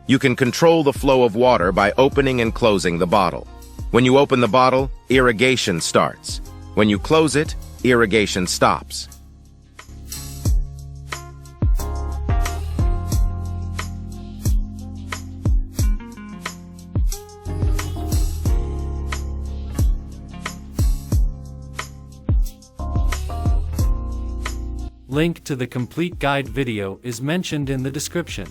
You can control the flow of water by opening and closing the bottle. When you open the bottle, irrigation starts. When you close it, irrigation stops. Link to the complete guide video is mentioned in the description.